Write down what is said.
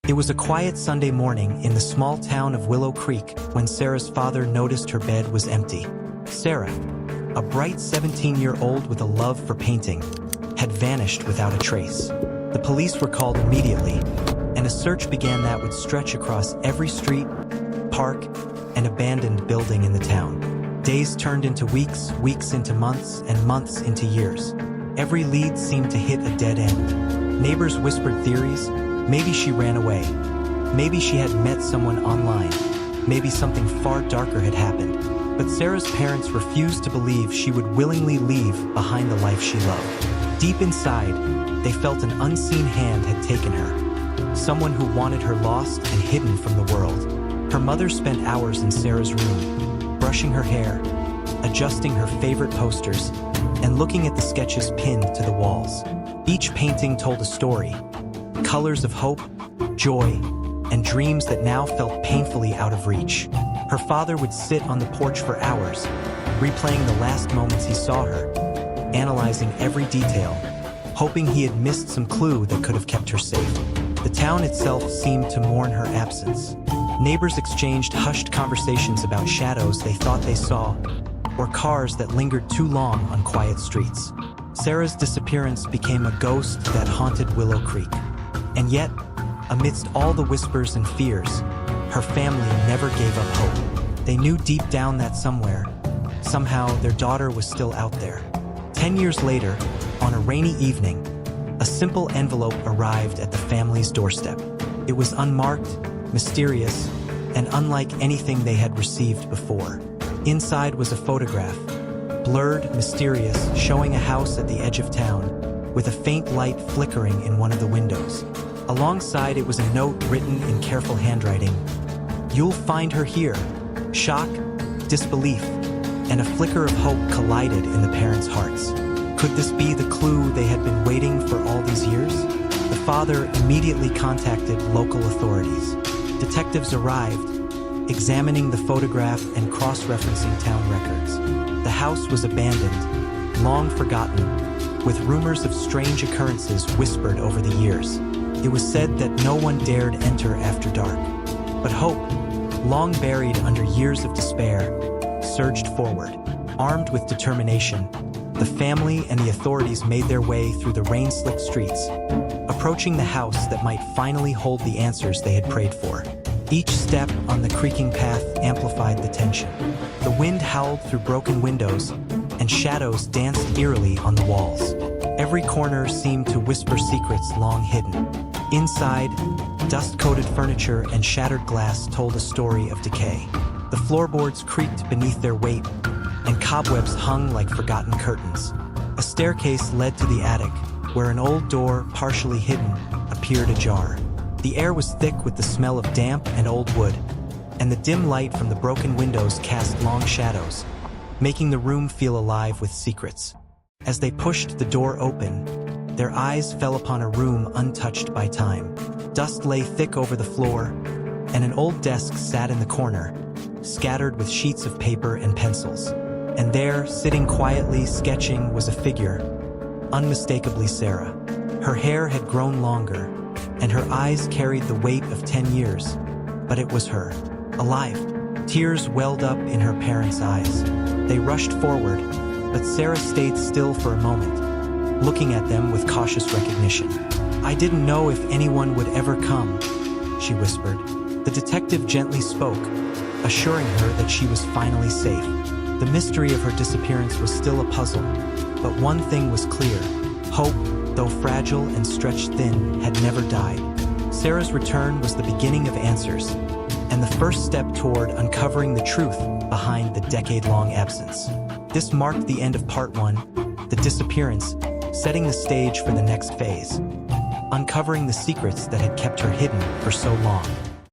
It was a quiet Sunday morning in the small town of Willow Creek when Sarah's father noticed her bed was empty. Sarah, a bright 17-year-old with a love for painting, had vanished without a trace. The police were called immediately, and a search began that would stretch across every street, park, and abandoned building in the town. Days turned into weeks, weeks into months, and months into years. Every lead seemed to hit a dead end. Neighbors whispered theories. Maybe she ran away. Maybe she had met someone online. Maybe something far darker had happened. But Sarah's parents refused to believe she would willingly leave behind the life she loved. Deep inside, they felt an unseen hand had taken her. Someone who wanted her lost and hidden from the world. Her mother spent hours in Sarah's room, brushing her hair, adjusting her favorite posters, and looking at the sketches pinned to the walls. Each painting told a story. Colors of hope, joy, and dreams that now felt painfully out of reach. Her father would sit on the porch for hours, replaying the last moments he saw her, analyzing every detail, hoping he had missed some clue that could have kept her safe. The town itself seemed to mourn her absence. Neighbors exchanged hushed conversations about shadows they thought they saw, or cars that lingered too long on quiet streets. Sarah's disappearance became a ghost that haunted Willow Creek. And yet, amidst all the whispers and fears, her family never gave up hope. They knew deep down that somewhere, somehow, their daughter was still out there. 10 years later, on a rainy evening, a simple envelope arrived at the family's doorstep. It was unmarked, mysterious, and unlike anything they had received before. Inside was a photograph, blurred, mysterious, showing a house at the edge of town, with a faint light flickering in one of the windows. Alongside it was a note written in careful handwriting. "You'll find her here." Shock, disbelief, and a flicker of hope collided in the parents' hearts. Could this be the clue they had been waiting for all these years? The father immediately contacted local authorities. Detectives arrived, examining the photograph and cross-referencing town records. The house was abandoned, long forgotten, with rumors of strange occurrences whispered over the years. It was said that no one dared enter after dark. But hope, long buried under years of despair, surged forward. Armed with determination, the family and the authorities made their way through the rain-slicked streets, approaching the house that might finally hold the answers they had prayed for. Each step on the creaking path amplified the tension. The wind howled through broken windows, and shadows danced eerily on the walls. Every corner seemed to whisper secrets long hidden. Inside, dust-coated furniture and shattered glass told a story of decay. The floorboards creaked beneath their weight, and cobwebs hung like forgotten curtains. A staircase led to the attic, where an old door, partially hidden, appeared ajar. The air was thick with the smell of damp and old wood, and the dim light from the broken windows cast long shadows, making the room feel alive with secrets. As they pushed the door open, their eyes fell upon a room untouched by time. Dust lay thick over the floor, and an old desk sat in the corner, scattered with sheets of paper and pencils. And there, sitting quietly, sketching, was a figure, unmistakably Sarah. Her hair had grown longer, and her eyes carried the weight of 10 years. But it was her, alive. Tears welled up in her parents' eyes. They rushed forward, but Sarah stayed still for a moment, looking at them with cautious recognition. "I didn't know if anyone would ever come," she whispered. The detective gently spoke, assuring her that she was finally safe. The mystery of her disappearance was still a puzzle, but one thing was clear. Hope, though fragile and stretched thin, had never died. Sarah's return was the beginning of answers, and the first step toward uncovering the truth behind the decade-long absence. This marked the end of part 1, the disappearance, setting the stage for the next phase, uncovering the secrets that had kept her hidden for so long.